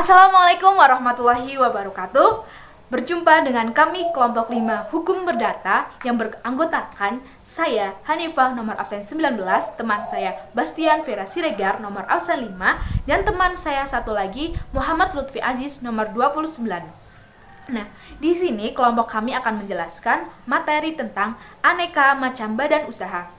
Assalamualaikum warahmatullahi wabarakatuh. Berjumpa dengan kami kelompok 5 Hukum Perdata yang beranggotakan saya Hanifah nomor absen 19, teman saya Bastian Vera Siregar nomor absen 5, dan teman saya satu lagi Muhammad Lutfi Aziz nomor 29. Nah, di sini kelompok kami akan menjelaskan materi tentang aneka macam badan usaha.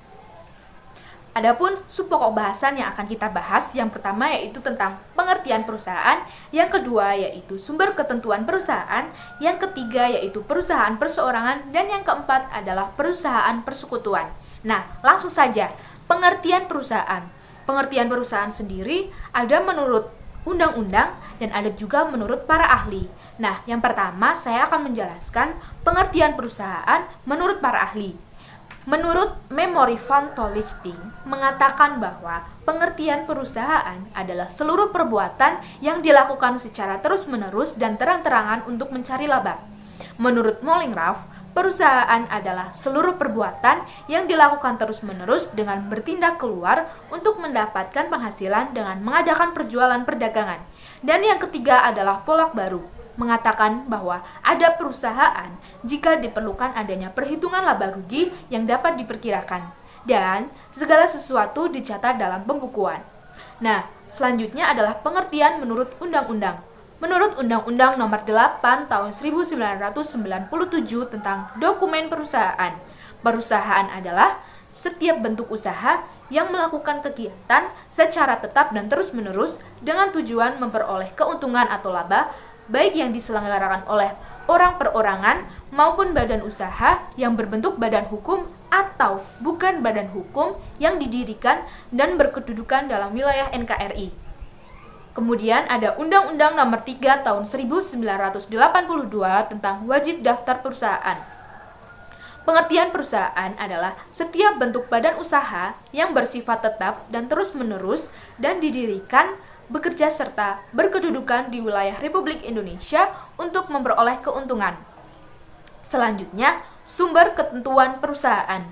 Adapun subpokok bahasan yang akan kita bahas, yang pertama yaitu tentang pengertian perusahaan, yang kedua yaitu sumber ketentuan perusahaan, yang ketiga yaitu perusahaan perseorangan, dan yang keempat adalah perusahaan persekutuan. Nah, langsung saja, pengertian perusahaan. Pengertian perusahaan sendiri ada menurut undang-undang dan ada juga menurut para ahli. Nah, yang pertama saya akan menjelaskan pengertian perusahaan menurut para ahli. Menurut Memory van Tollichting mengatakan bahwa pengertian perusahaan adalah seluruh perbuatan yang dilakukan secara terus-menerus dan terang-terangan untuk mencari laba. Menurut Mollingraf, perusahaan adalah seluruh perbuatan yang dilakukan terus-menerus dengan bertindak keluar untuk mendapatkan penghasilan dengan mengadakan perjualan perdagangan. Dan yang ketiga adalah Pollack Baru mengatakan bahwa ada perusahaan jika diperlukan adanya perhitungan laba rugi yang dapat diperkirakan dan segala sesuatu dicatat dalam pembukuan. Nah, selanjutnya adalah pengertian menurut undang-undang. Menurut Undang-Undang Nomor 8 Tahun 1997 tentang Dokumen Perusahaan, perusahaan adalah setiap bentuk usaha yang melakukan kegiatan secara tetap dan terus-menerus dengan tujuan memperoleh keuntungan atau laba, baik yang diselenggarakan oleh orang perorangan maupun badan usaha yang berbentuk badan hukum atau bukan badan hukum yang didirikan dan berkedudukan dalam wilayah NKRI. Kemudian ada Undang-Undang Nomor 3 Tahun 1982 tentang Wajib Daftar Perusahaan. Pengertian perusahaan adalah setiap bentuk badan usaha yang bersifat tetap dan terus-menerus dan didirikan, bekerja serta berkedudukan di wilayah Republik Indonesia untuk memperoleh keuntungan. Selanjutnya, sumber ketentuan perusahaan.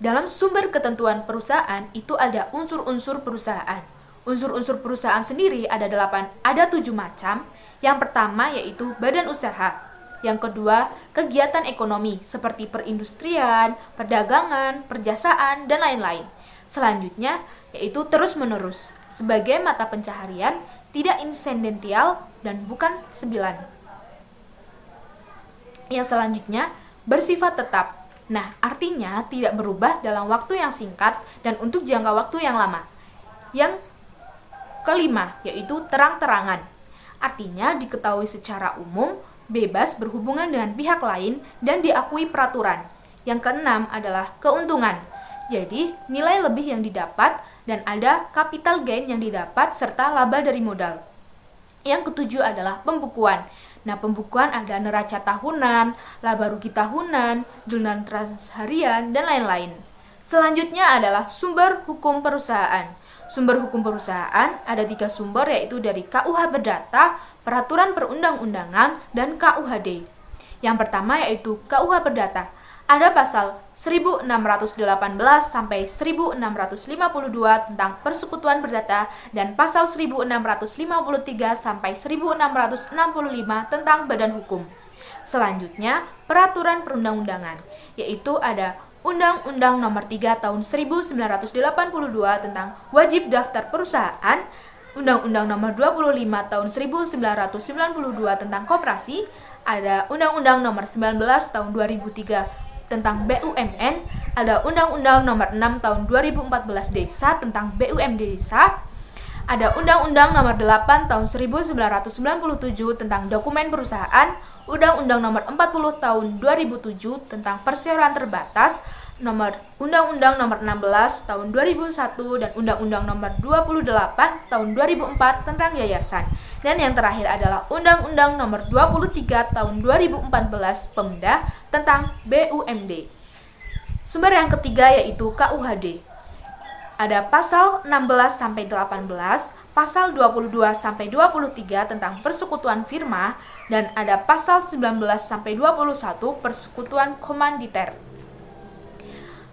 Dalam sumber ketentuan perusahaan itu ada unsur-unsur perusahaan. Unsur-unsur perusahaan sendiri ada 7 macam. Yang pertama yaitu badan usaha. Yang kedua, kegiatan ekonomi seperti perindustrian, perdagangan, perjasaan, dan lain-lain. Selanjutnya, yaitu terus-menerus, sebagai mata pencaharian, tidak insidental dan bukan sembilan. Yang selanjutnya, bersifat tetap. Nah, artinya tidak berubah dalam waktu yang singkat dan untuk jangka waktu yang lama. Yang kelima, yaitu terang-terangan. Artinya diketahui secara umum, bebas berhubungan dengan pihak lain dan diakui peraturan. Yang keenam adalah keuntungan. Jadi, nilai lebih yang didapat dan ada capital gain yang didapat serta laba dari modal. Yang ketujuh adalah pembukuan. Nah, pembukuan ada neraca tahunan, laba rugi tahunan, jurnal transharian, dan lain-lain. Selanjutnya adalah sumber hukum perusahaan. Sumber hukum perusahaan ada 3 sumber, yaitu dari KUH Perdata, Peraturan Perundang-undangan, dan KUHD. Yang pertama yaitu KUH Perdata. Ada pasal 1618 sampai 1652 tentang persekutuan perdata dan pasal 1653 sampai 1665 tentang badan hukum. Selanjutnya, peraturan perundang-undangan, yaitu ada Undang-Undang Nomor 3 Tahun 1982 tentang Wajib Daftar Perusahaan, Undang-Undang Nomor 25 Tahun 1992 tentang Koperasi, ada Undang-Undang Nomor 19 Tahun 2003 tentang BUMN, ada Undang-Undang Nomor 6 Tahun 2014 Desa tentang BUMD Desa, ada Undang-Undang Nomor 8 Tahun 1997 tentang Dokumen Perusahaan, Undang-Undang Nomor 40 Tahun 2007 tentang Perseroan Terbatas, Undang-Undang Nomor 16 Tahun 2001 dan Undang-Undang Nomor 28 Tahun 2004 tentang Yayasan. Dan yang terakhir adalah Undang-Undang Nomor 23 Tahun 2014 Pemda tentang BUMD. Sumber yang ketiga yaitu KUHD. Ada pasal 16 sampai 18, pasal 22 sampai 23 tentang persekutuan firma, dan ada pasal 19 sampai 21 persekutuan komanditer.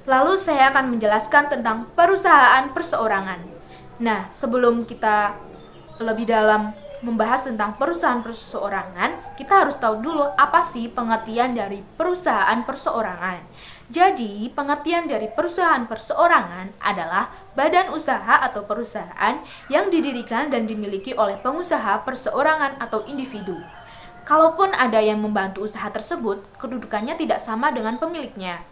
Lalu saya akan menjelaskan tentang perusahaan perseorangan. Nah, sebelum kita lebih dalam membahas tentang perusahaan perseorangan, kita harus tahu dulu apa sih pengertian dari perusahaan perseorangan. Jadi, pengertian dari perusahaan perseorangan adalah badan usaha atau perusahaan yang didirikan dan dimiliki oleh pengusaha perseorangan atau individu. Kalaupun ada yang membantu usaha tersebut, kedudukannya tidak sama dengan pemiliknya.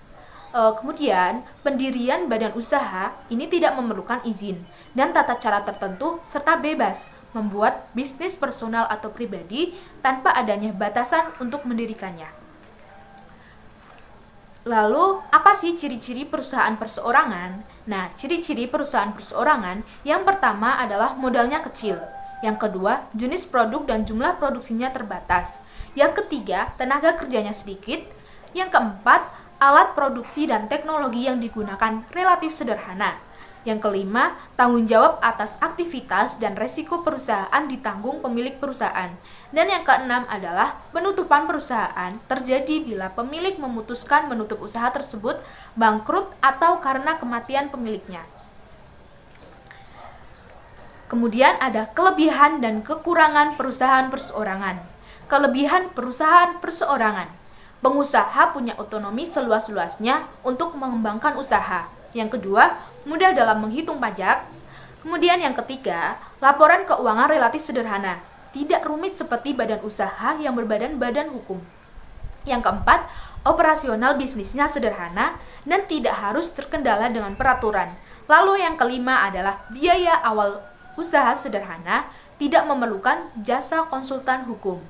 Kemudian, pendirian badan usaha ini tidak memerlukan izin dan tata cara tertentu serta bebas membuat bisnis personal atau pribadi tanpa adanya batasan untuk mendirikannya. Lalu, apa sih ciri-ciri perusahaan perseorangan? Nah, ciri-ciri perusahaan perseorangan yang pertama adalah modalnya kecil. Yang kedua, jenis produk dan jumlah produksinya terbatas. Yang ketiga, tenaga kerjanya sedikit. Yang keempat, alat produksi dan teknologi yang digunakan relatif sederhana. Yang kelima, tanggung jawab atas aktivitas dan resiko perusahaan ditanggung pemilik perusahaan. Dan yang keenam adalah penutupan perusahaan terjadi bila pemilik memutuskan menutup usaha tersebut, bangkrut, atau karena kematian pemiliknya. Kemudian ada kelebihan dan kekurangan perusahaan perseorangan. Kelebihan perusahaan perseorangan. Pengusaha punya otonomi seluas-luasnya untuk mengembangkan usaha. Yang kedua, mudah dalam menghitung pajak. Kemudian yang ketiga, laporan keuangan relatif sederhana, tidak rumit seperti badan usaha yang berbadan badan hukum. Yang keempat, operasional bisnisnya sederhana dan tidak harus terkendala dengan peraturan. Lalu yang kelima adalah biaya awal usaha sederhana, tidak memerlukan jasa konsultan hukum.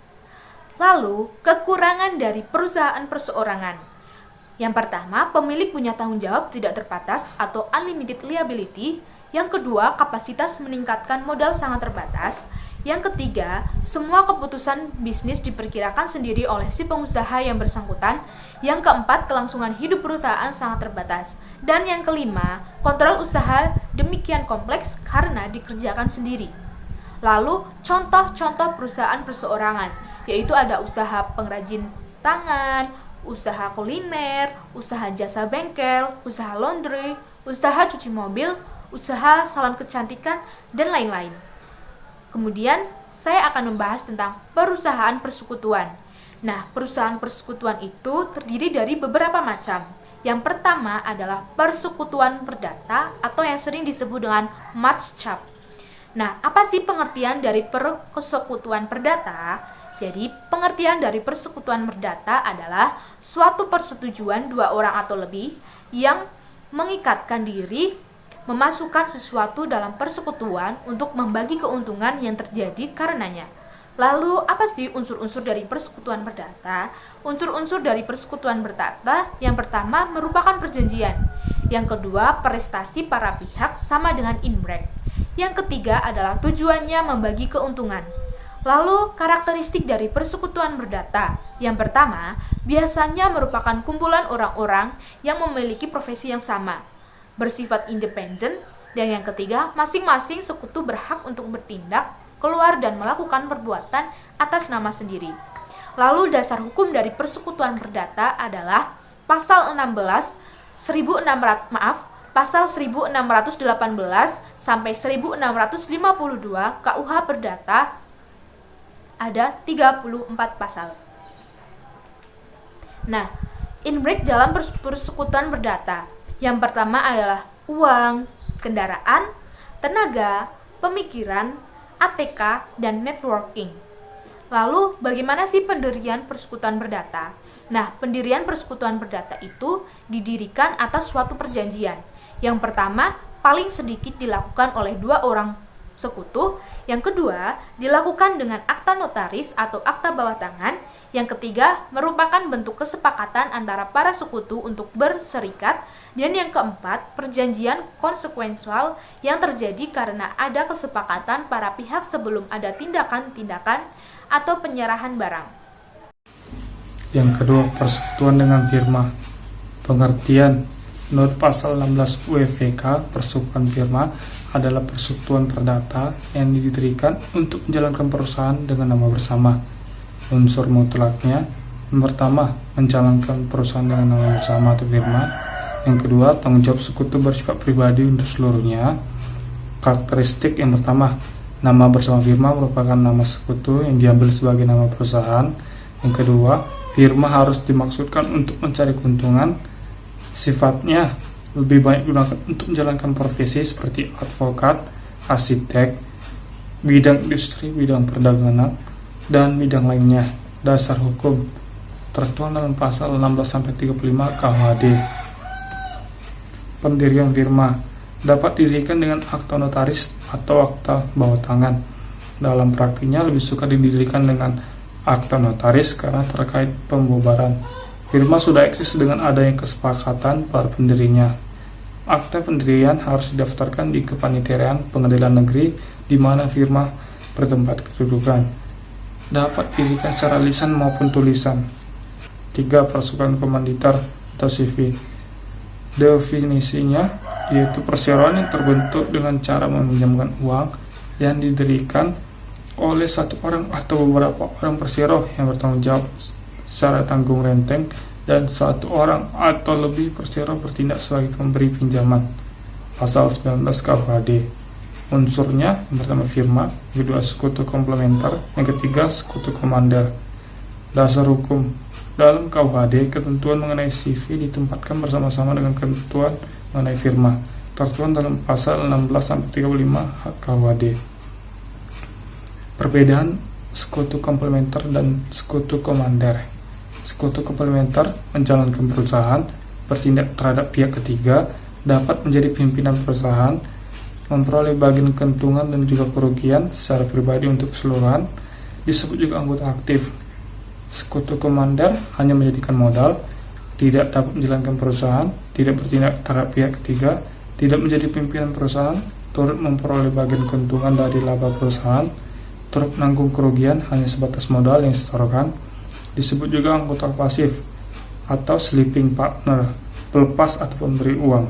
Lalu, kekurangan dari perusahaan perseorangan. Yang pertama, pemilik punya tanggung jawab tidak terbatas atau unlimited liability. Yang kedua, kapasitas meningkatkan modal sangat terbatas. Yang ketiga, semua keputusan bisnis diperkirakan sendiri oleh si pengusaha yang bersangkutan. Yang keempat, kelangsungan hidup perusahaan sangat terbatas. Dan yang kelima, kontrol usaha demikian kompleks karena dikerjakan sendiri. Lalu, contoh-contoh perusahaan perseorangan, yaitu ada usaha pengrajin tangan, usaha kuliner, usaha jasa bengkel, usaha laundry, usaha cuci mobil, usaha salon kecantikan, dan lain-lain. Kemudian, saya akan membahas tentang perusahaan persekutuan. Nah, perusahaan persekutuan itu terdiri dari beberapa macam. Yang pertama adalah persekutuan perdata atau yang sering disebut dengan Markup. Nah, apa sih pengertian dari persekutuan perdata? Jadi, pengertian dari persekutuan perdata adalah suatu persetujuan dua orang atau lebih yang mengikatkan diri memasukkan sesuatu dalam persekutuan untuk membagi keuntungan yang terjadi karenanya. Lalu, apa sih unsur-unsur dari persekutuan perdata? Unsur-unsur dari persekutuan perdata yang pertama merupakan perjanjian. Yang kedua, prestasi para pihak sama dengan inbreak. Yang ketiga adalah tujuannya membagi keuntungan. Lalu, karakteristik dari persekutuan perdata. Yang pertama, biasanya merupakan kumpulan orang-orang yang memiliki profesi yang sama, bersifat independen. Dan yang ketiga, masing-masing sekutu berhak untuk bertindak, keluar dan melakukan perbuatan atas nama sendiri. Lalu, dasar hukum dari persekutuan perdata adalah pasal 1618 sampai 1652 KUH Perdata. Ada 34 pasal. Nah, inbreak dalam persekutuan perdata. Yang pertama adalah uang, kendaraan, tenaga, pemikiran, ATK, dan networking. Lalu, bagaimana sih pendirian persekutuan perdata? Nah, pendirian persekutuan perdata itu didirikan atas suatu perjanjian. Yang pertama, paling sedikit dilakukan oleh dua orang sekutu. Yang kedua, dilakukan dengan akta notaris atau akta bawah tangan. Yang ketiga, merupakan bentuk kesepakatan antara para sekutu untuk berserikat. Dan yang keempat, perjanjian konsekuensial yang terjadi karena ada kesepakatan para pihak sebelum ada tindakan-tindakan atau penyerahan barang. Yang kedua, persekutuan dengan firma. Pengertian menurut pasal 16 UEVK, persekutuan firma adalah persekutuan perdata yang didirikan untuk menjalankan perusahaan dengan nama bersama. Unsur mutlaknya, yang pertama, menjalankan perusahaan dengan nama bersama atau firma. Yang kedua, tanggung jawab sekutu bersifat pribadi untuk seluruhnya. Karakteristik yang pertama, Nama bersama firma merupakan nama sekutu yang diambil sebagai nama perusahaan. Yang kedua, firma harus dimaksudkan untuk mencari keuntungan. Sifatnya lebih banyak digunakan untuk menjalankan profesi seperti advokat, arsitek, bidang industri, bidang perdagangan, dan bidang lainnya. Dasar hukum tertuang dalam pasal 16-35 KUHD. Pendirian firma dapat didirikan dengan akta notaris atau akta bawah tangan. Dalam praktiknya lebih suka didirikan dengan akta notaris karena terkait pembubaran. Firma sudah eksis dengan adanya kesepakatan para pendirinya. Akta pendirian harus didaftarkan di Kepanitiaan Pengadilan Negeri di mana firma bertempat kedudukan. Dapat didirikan secara lisan maupun tulisan. 3. Perseroan komanditer atau CV. Definisinya yaitu perseroan yang terbentuk dengan cara meminjamkan uang yang didirikan oleh satu orang atau beberapa orang perseroh yang bertanggung jawab secara tanggung renteng, dan satu orang atau lebih perseroh bertindak sebagai pemberi pinjaman. Pasal 19 KUHD. Unsurnya yang pertama firma, yang kedua sekutu komplementer, yang ketiga sekutu komander. Dasar hukum. Dalam KUHD, ketentuan mengenai CV ditempatkan bersama-sama dengan ketentuan mengenai firma, tertuang dalam pasal 16-35 KUHD. Perbedaan sekutu komplementer dan sekutu komander. Sekutu komplementer menjalankan perusahaan, bertindak terhadap pihak ketiga, dapat menjadi pimpinan perusahaan, memperoleh bagian keuntungan dan juga kerugian secara pribadi untuk keseluruhan, disebut juga anggota aktif. Sekutu komander hanya menjadikan modal, tidak dapat menjalankan perusahaan, tidak bertindak terhadap pihak ketiga, tidak menjadi pimpinan perusahaan, turut memperoleh bagian keuntungan dari laba perusahaan, turut menanggung kerugian hanya sebatas modal yang disetorkan, disebut juga anggota pasif atau sleeping partner, pelepas atau pemberi uang.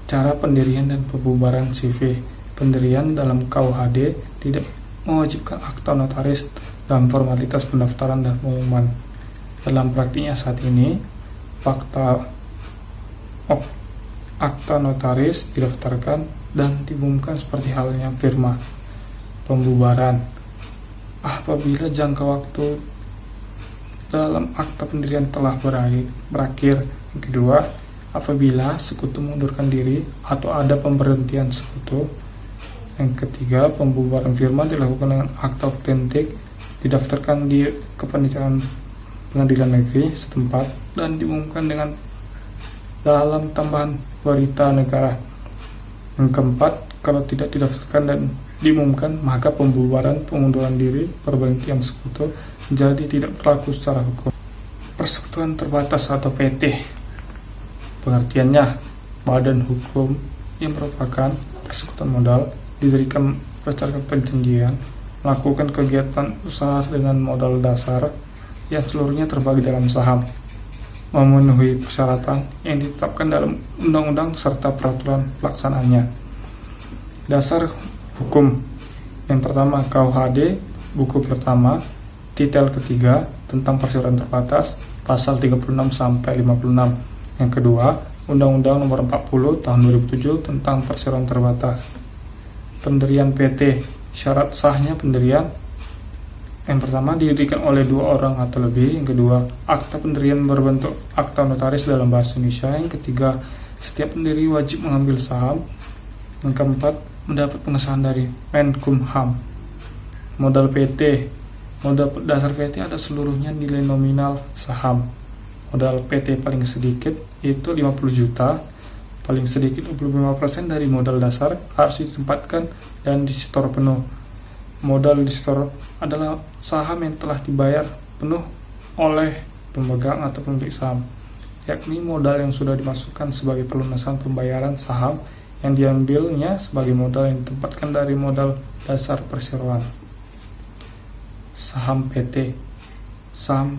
Cara pendirian dan pembubaran CV. Pendirian dalam KUHD tidak mewajibkan akta notaris dalam formalitas pendaftaran dan pengumuman. Dalam praktiknya saat ini, akta notaris didaftarkan dan diumumkan seperti halnya firma. Pembubaran. Apabila jangka waktu dalam akta pendirian telah berakhir. Yang kedua, apabila sekutu mengundurkan diri atau ada pemberhentian sekutu. Yang ketiga, pembubaran firma dilakukan dengan akta otentik, didaftarkan di Kepanitiaan Pengadilan Negeri setempat dan diumumkan dengan dalam tambahan berita negara. Yang keempat, kalau tidak didaftarkan dan diumumkan, maka pembubaran, pengunduran diri, perberhentian sekutu jadi tidak berlaku secara hukum. Persekutuan terbatas atau PT. Pengertiannya, badan hukum yang merupakan persekutuan modal didirikan berdasarkan perjanjian, melakukan kegiatan usaha dengan modal dasar yang seluruhnya terbagi dalam saham, memenuhi persyaratan yang ditetapkan dalam undang-undang serta peraturan pelaksanaannya. Dasar hukum. Yang pertama, KUHD buku pertama, titel ketiga tentang perseroan terbatas, pasal 36-56. Yang kedua, Undang-Undang Nomor 40 Tahun 2007 tentang perseroan terbatas. Pendirian PT. Syarat sahnya pendirian. Yang pertama, didirikan oleh 2 orang atau lebih. Yang kedua, akta pendirian berbentuk akta notaris dalam bahasa Indonesia. Yang ketiga, setiap pendiri wajib mengambil saham. Yang keempat, mendapat pengesahan dari Menkumham. Modal PT. Modal dasar PT ada seluruhnya nilai nominal saham. Modal PT paling sedikit itu 50 juta. Paling sedikit 25% dari modal dasar harus ditempatkan dan disetor penuh. Modal disetor adalah saham yang telah dibayar penuh oleh pemegang atau pemilik saham, yakni modal yang sudah dimasukkan sebagai pelunasan pembayaran saham yang diambilnya sebagai modal yang ditempatkan dari modal dasar perseroan. Saham PT. Saham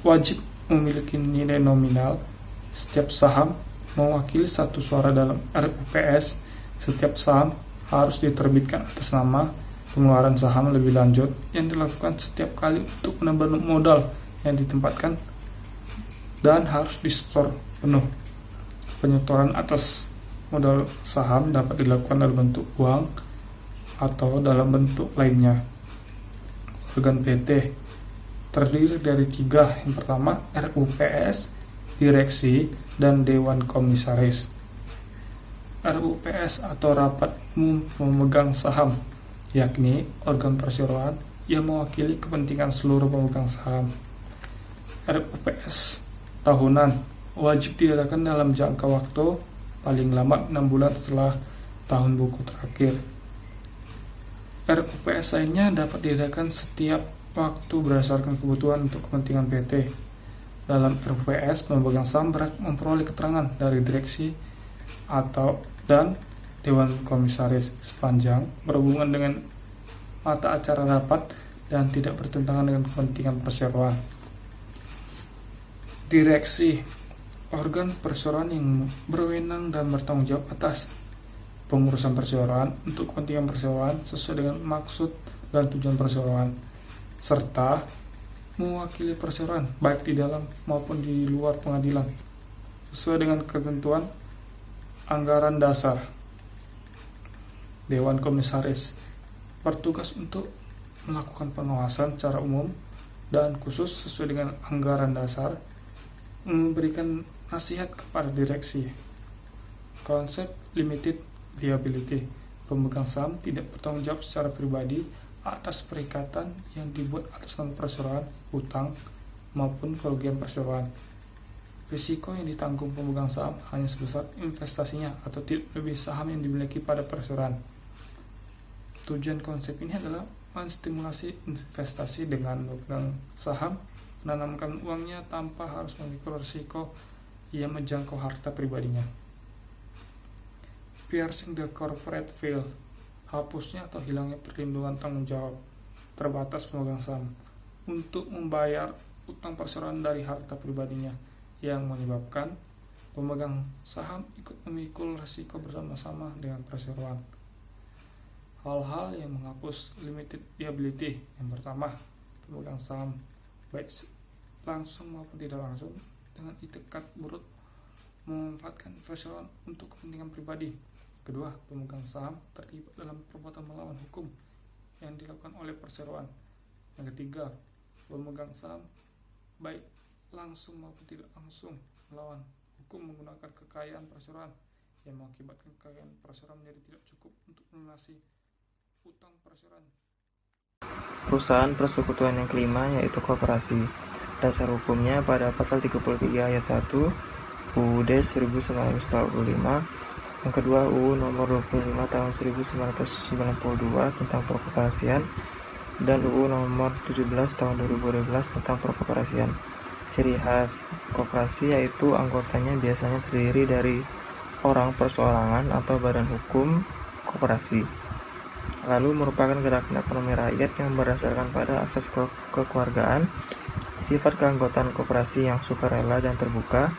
wajib memiliki nilai nominal. Setiap saham mewakili satu suara dalam RUPS. Setiap saham harus diterbitkan atas nama. Pengeluaran saham lebih lanjut yang dilakukan setiap kali untuk menambah modal yang ditempatkan dan harus disetor penuh. Penyetoran atas modal saham dapat dilakukan dalam bentuk uang, atau dalam bentuk lainnya. Organ PT terdiri dari 3. Yang pertama, RUPS, Direksi, dan Dewan Komisaris. RUPS atau Rapat Umum Pemegang Saham, yakni organ perseroan yang mewakili kepentingan seluruh pemegang saham. RUPS tahunan wajib diadakan dalam jangka waktu paling lama 6 bulan setelah tahun buku terakhir. RUPS lainnya dapat diadakan setiap waktu berdasarkan kebutuhan untuk kepentingan PT. Dalam RUPS, pemegang saham berhak memperoleh keterangan dari direksi dan Dewan Komisaris sepanjang berhubungan dengan mata acara rapat dan tidak bertentangan dengan kepentingan perseroan. Direksi, organ perseroan yang berwenang dan bertanggung jawab atas pengurusan perseroan untuk kepentingan perseroan sesuai dengan maksud dan tujuan perseroan, serta mewakili perseroan baik di dalam maupun di luar pengadilan sesuai dengan ketentuan anggaran dasar. Dewan Komisaris bertugas untuk melakukan pengawasan secara umum dan khusus sesuai dengan anggaran dasar, memberikan nasihat kepada direksi. Konsep limited liability, pemegang saham tidak bertanggung jawab secara pribadi atas perikatan yang dibuat atas nama perseroan, utang, maupun kerugian perseroan. Risiko yang ditanggung pemegang saham hanya sebesar investasinya atau tidak lebih saham yang dimiliki pada perseroan. Tujuan konsep ini adalah menstimulasi investasi dengan memegang saham, menanamkan uangnya tanpa harus memikul risiko yang menjangkau harta pribadinya. Piercing the corporate veil, hapusnya atau hilangnya perlindungan tanggung jawab terbatas pemegang saham untuk membayar utang perseroan dari harta pribadinya yang menyebabkan pemegang saham ikut memikul risiko bersama-sama dengan perseroan. Hal-hal yang menghapus limited liability, yang pertama, pemegang saham baik langsung maupun tidak langsung dengan itikat buruk memanfaatkan perseroan untuk kepentingan pribadi. Kedua, pemegang saham terlibat dalam perbuatan melawan hukum yang dilakukan oleh perseroan. Yang ketiga, pemegang saham baik langsung maupun tidak langsung melawan hukum menggunakan kekayaan perseroan yang mengakibatkan kekayaan perseroan menjadi tidak cukup untuk melunasi utang perseroan. Perusahaan persekutuan yang kelima yaitu koperasi. Dasar hukumnya pada pasal 33 ayat 1 UUD 1945, yang kedua UU nomor 25 tahun 1992 tentang perkoperasian, dan UU nomor 17 tahun 2012 tentang perkoperasian. Ciri khas koperasi yaitu anggotanya biasanya terdiri dari orang perseorangan atau badan hukum koperasi, lalu merupakan gerakan ekonomi rakyat yang berdasarkan pada asas kekeluargaan, sifat keanggotaan koperasi yang sukarela dan terbuka,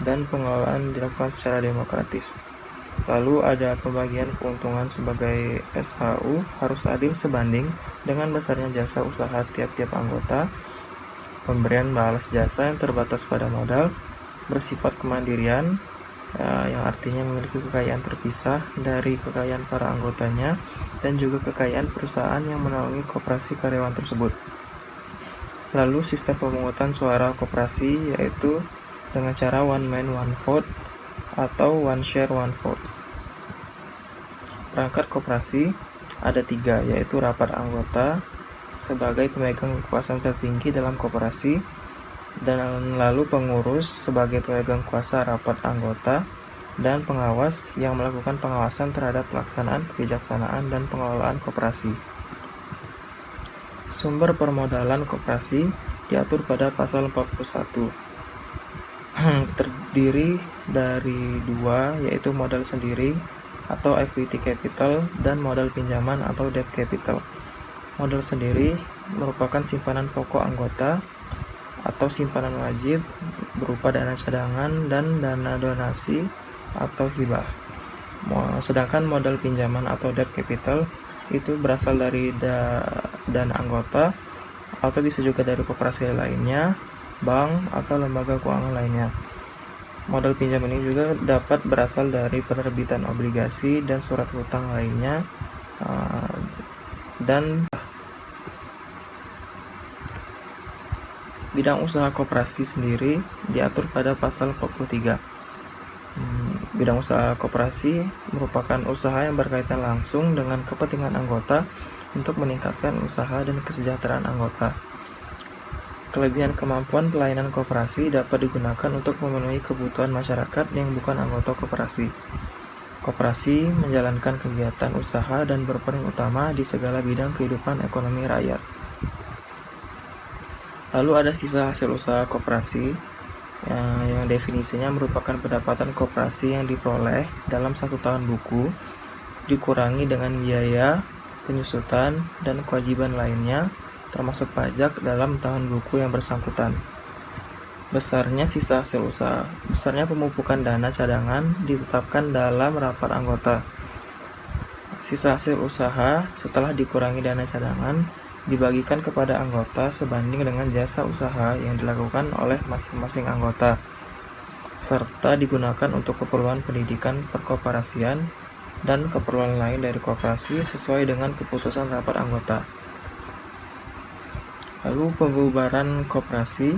dan pengelolaan dilakukan secara demokratis. Lalu ada pembagian keuntungan sebagai SHU harus adil sebanding dengan besarnya jasa usaha tiap-tiap anggota. Pemberian balas jasa yang terbatas pada modal, bersifat kemandirian, yang artinya memiliki kekayaan terpisah dari kekayaan para anggotanya dan juga kekayaan perusahaan yang menaungi koperasi karyawan tersebut. Lalu sistem pemungutan suara koperasi yaitu dengan cara one man one vote atau one share one vote. Perangkat koperasi ada 3, yaitu rapat anggota sebagai pemegang kekuasaan tertinggi dalam koperasi, dan lalu pengurus sebagai pemegang kuasa rapat anggota, dan pengawas yang melakukan pengawasan terhadap pelaksanaan kebijaksanaan dan pengelolaan koperasi. Sumber permodalan koperasi diatur pada pasal 41. Terdiri dari 2, yaitu modal sendiri atau equity capital dan modal pinjaman atau debt capital. Modal sendiri merupakan simpanan pokok anggota atau simpanan wajib berupa dana cadangan dan dana donasi atau hibah. Sedangkan modal pinjaman atau debt capital itu berasal dari dana anggota atau bisa juga dari koperasi lainnya, bank atau lembaga keuangan lainnya. Modal pinjam ini juga dapat berasal dari penerbitan obligasi dan surat hutang lainnya, dan bidang usaha koperasi sendiri diatur pada pasal 43. Bidang usaha koperasi merupakan usaha yang berkaitan langsung dengan kepentingan anggota untuk meningkatkan usaha dan kesejahteraan anggota. Kelebihan kemampuan pelayanan koperasi dapat digunakan untuk memenuhi kebutuhan masyarakat yang bukan anggota koperasi. Koperasi menjalankan kegiatan usaha dan berperan utama di segala bidang kehidupan ekonomi rakyat. Lalu ada sisa hasil usaha koperasi yang definisinya merupakan pendapatan koperasi yang diperoleh dalam 1 tahun buku dikurangi dengan biaya, penyusutan, dan kewajiban lainnya termasuk pajak dalam tahun buku yang bersangkutan. Besarnya sisa hasil usaha. Besarnya pemupukan dana cadangan ditetapkan dalam rapat anggota. Sisa hasil usaha setelah dikurangi dana cadangan dibagikan kepada anggota sebanding dengan jasa usaha yang dilakukan oleh masing-masing anggota, serta digunakan untuk keperluan pendidikan perkoperasian dan keperluan lain dari koperasi sesuai dengan keputusan rapat anggota. Lalu pembubaran koperasi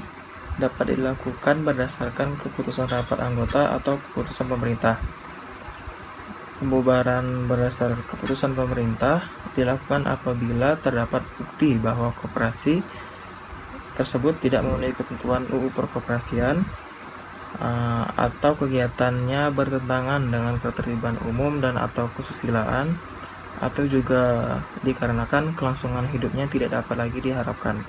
dapat dilakukan berdasarkan keputusan rapat anggota atau keputusan pemerintah. Pembubaran berdasar keputusan pemerintah dilakukan apabila terdapat bukti bahwa koperasi tersebut tidak memenuhi ketentuan UU Perkoperasian atau kegiatannya bertentangan dengan ketertiban umum dan atau kesusilaan, atau juga dikarenakan kelangsungan hidupnya tidak dapat lagi diharapkan.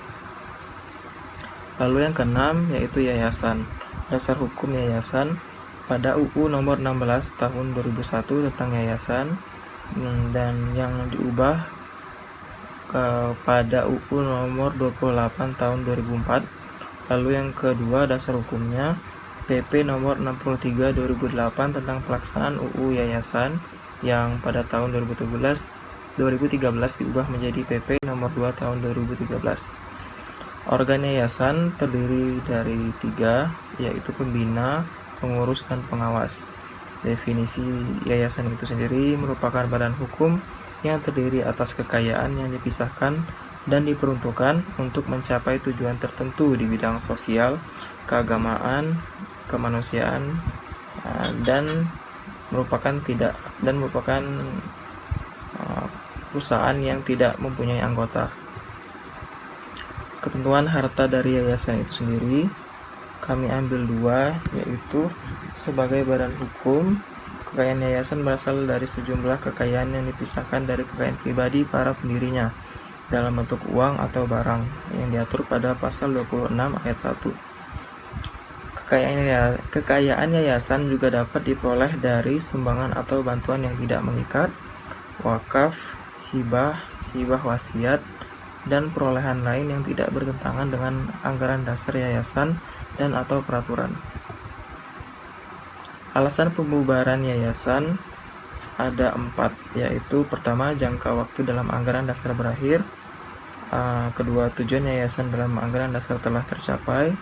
Lalu yang keenam yaitu yayasan. Dasar hukum yayasan pada UU nomor 16 tahun 2001 tentang yayasan dan yang diubah pada UU nomor 28 tahun 2004. Lalu yang kedua dasar hukumnya PP nomor 63 2008 tentang pelaksanaan UU yayasan yang pada tahun 2013 diubah menjadi PP nomor 2 tahun 2013. Organ yayasan terdiri dari 3, yaitu pembina, pengurus, dan pengawas. Definisi yayasan itu sendiri merupakan badan hukum yang terdiri atas kekayaan yang dipisahkan dan diperuntukkan untuk mencapai tujuan tertentu di bidang sosial, keagamaan, kemanusiaan, dan merupakan perusahaan yang tidak mempunyai anggota. Ketentuan harta dari yayasan itu sendiri kami ambil 2, yaitu sebagai badan hukum, kekayaan yayasan berasal dari sejumlah kekayaan yang dipisahkan dari kekayaan pribadi para pendirinya dalam bentuk uang atau barang yang diatur pada pasal 26 ayat 1. Kekayaan yayasan juga dapat diperoleh dari sumbangan atau bantuan yang tidak mengikat, wakaf, hibah wasiat, dan perolehan lain yang tidak bertentangan dengan anggaran dasar yayasan dan atau peraturan. Alasan pembubaran yayasan ada 4, yaitu pertama, jangka waktu dalam anggaran dasar berakhir, kedua, tujuan yayasan dalam anggaran dasar telah tercapai,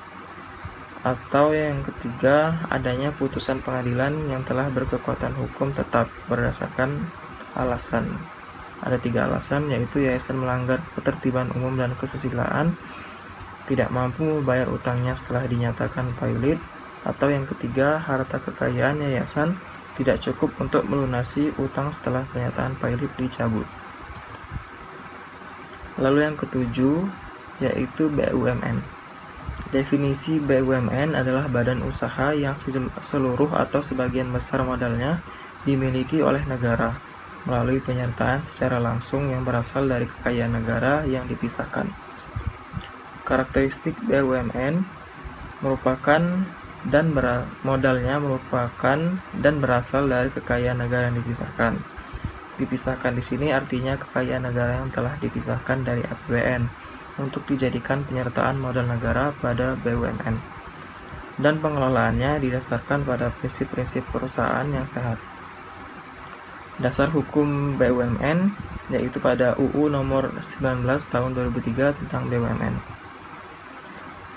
atau yang ketiga, adanya putusan pengadilan yang telah berkekuatan hukum tetap berdasarkan alasan. Ada 3 alasan, yaitu yayasan melanggar ketertiban umum dan kesusilaan, tidak mampu membayar utangnya setelah dinyatakan pailit, atau yang ketiga, harta kekayaan yayasan tidak cukup untuk melunasi utang setelah pernyataan pailit dicabut. Lalu yang ketujuh, yaitu BUMN. Definisi BUMN adalah badan usaha yang seluruh atau sebagian besar modalnya dimiliki oleh negara melalui penyertaan secara langsung yang berasal dari kekayaan negara yang dipisahkan. Karakteristik BUMN modalnya merupakan dan berasal dari kekayaan negara yang dipisahkan. Dipisahkan di sini artinya kekayaan negara yang telah dipisahkan dari APBN untuk dijadikan penyertaan modal negara pada BUMN. Dan pengelolaannya didasarkan pada prinsip-prinsip perusahaan yang sehat. Dasar hukum BUMN yaitu pada UU nomor 19 tahun 2003 tentang BUMN.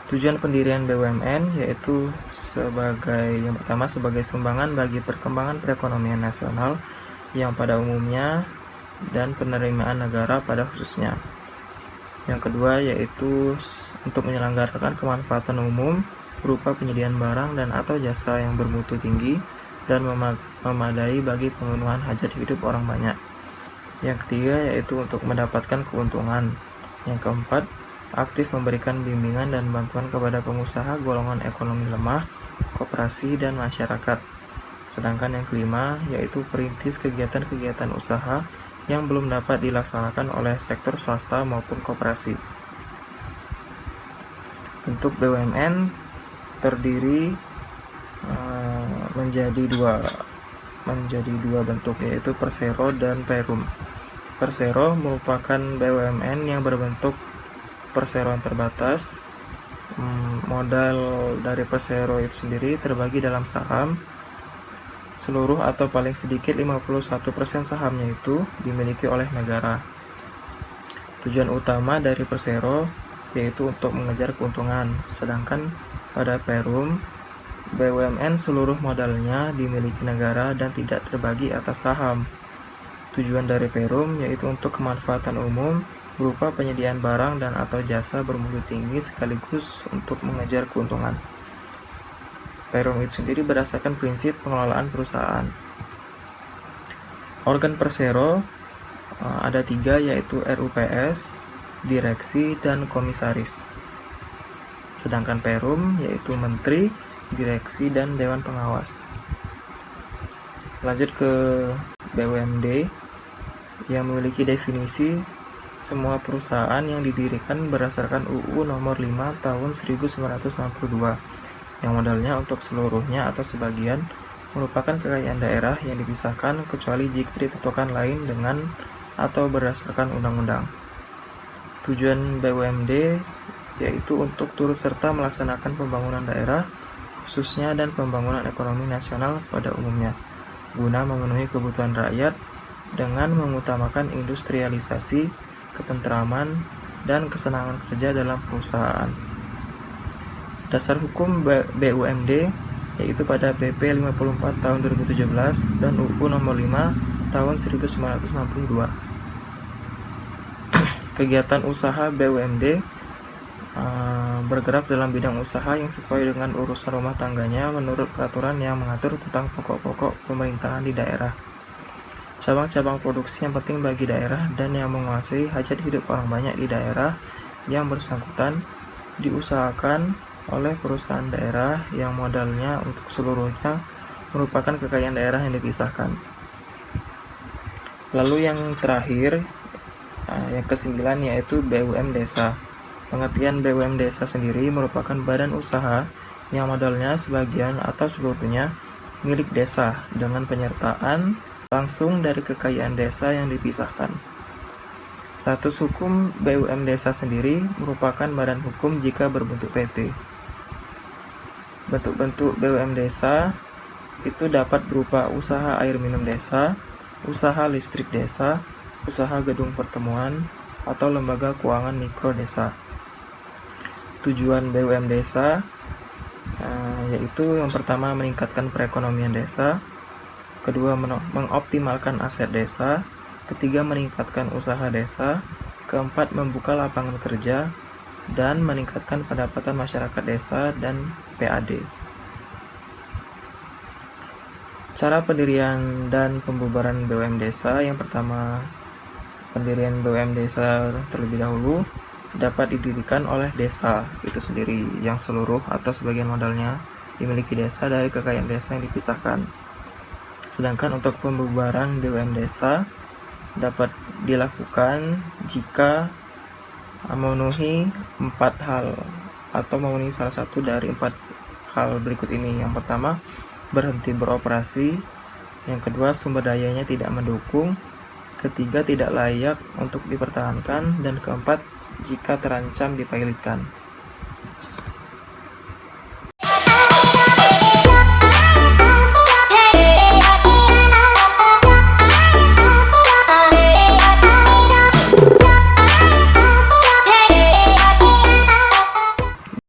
Tujuan pendirian BUMN yaitu yang pertama sebagai sumbangan bagi perkembangan perekonomian nasional yang pada umumnya dan penerimaan negara pada khususnya. Yang kedua yaitu untuk menyelenggarakan kemanfaatan umum berupa penyediaan barang dan atau jasa yang bermutu tinggi dan memadai bagi pemenuhan hajat hidup orang banyak. Yang ketiga yaitu untuk mendapatkan keuntungan. Yang keempat, aktif memberikan bimbingan dan bantuan kepada pengusaha golongan ekonomi lemah, koperasi, dan masyarakat. Sedangkan yang kelima yaitu perintis kegiatan-kegiatan usaha yang belum dapat dilaksanakan oleh sektor swasta maupun koperasi. Bentuk BUMN terdiri menjadi dua bentuk, yaitu persero dan perum. Persero merupakan BUMN yang berbentuk perseroan terbatas. Modal dari persero itu sendiri terbagi dalam saham. Seluruh atau paling sedikit 51% sahamnya itu dimiliki oleh negara. Tujuan utama dari persero yaitu untuk mengejar keuntungan, sedangkan pada perum, BUMN seluruh modalnya dimiliki negara dan tidak terbagi atas saham. Tujuan dari perum yaitu untuk kemanfaatan umum berupa penyediaan barang dan atau jasa bermutu tinggi sekaligus untuk mengejar keuntungan. Perum itu sendiri berdasarkan prinsip pengelolaan perusahaan. Organ persero ada 3 yaitu RUPS, direksi, dan komisaris. Sedangkan perum yaitu menteri, direksi, dan dewan pengawas. Lanjut ke BUMD yang memiliki definisi semua perusahaan yang didirikan berdasarkan UU nomor 5 tahun 1962 yang modalnya untuk seluruhnya atau sebagian merupakan kekayaan daerah yang dipisahkan kecuali jika ditentukan lain dengan atau berdasarkan undang-undang. Tujuan BUMD yaitu untuk turut serta melaksanakan pembangunan daerah khususnya dan pembangunan ekonomi nasional pada umumnya guna memenuhi kebutuhan rakyat dengan mengutamakan industrialisasi, ketentraman, dan kesenangan kerja dalam perusahaan. Dasar hukum BUMD yaitu pada PP 54 tahun 2017 dan UU nomor 5 tahun 1962. Kegiatan usaha BUMD bergerak dalam bidang usaha yang sesuai dengan urusan rumah tangganya menurut peraturan yang mengatur tentang pokok-pokok pemerintahan di daerah. Cabang-cabang produksi yang penting bagi daerah dan yang menguasai hajat hidup orang banyak di daerah yang bersangkutan diusahakan oleh perusahaan daerah yang modalnya untuk seluruhnya merupakan kekayaan daerah yang dipisahkan. Lalu yang terakhir, yang ke-9 yaitu BUM Desa. Pengertian BUM Desa sendiri merupakan badan usaha yang modalnya sebagian atau seluruhnya milik desa dengan penyertaan langsung dari kekayaan desa yang dipisahkan. Status hukum BUM Desa sendiri merupakan badan hukum jika berbentuk PT. Bentuk-bentuk BUM Desa itu dapat berupa usaha air minum desa, usaha listrik desa, usaha gedung pertemuan, atau lembaga keuangan mikro desa. Tujuan BUM Desa yaitu yang pertama meningkatkan perekonomian desa, kedua mengoptimalkan aset desa, ketiga meningkatkan usaha desa, keempat membuka lapangan kerja, dan meningkatkan pendapatan masyarakat desa dan PAD. Cara pendirian dan pembubaran BUM Desa. Yang pertama, pendirian BUM Desa terlebih dahulu dapat didirikan oleh desa itu sendiri yang seluruh atau sebagian modalnya dimiliki desa dari kekayaan desa yang dipisahkan. Sedangkan untuk pembubaran BUM Desa dapat dilakukan jika memenuhi 4 hal atau memenuhi salah satu dari 4 hal berikut ini. Yang pertama, berhenti beroperasi. Yang kedua, sumber dayanya tidak mendukung. Ketiga, tidak layak untuk dipertahankan. Dan keempat, jika terancam dipilotkan.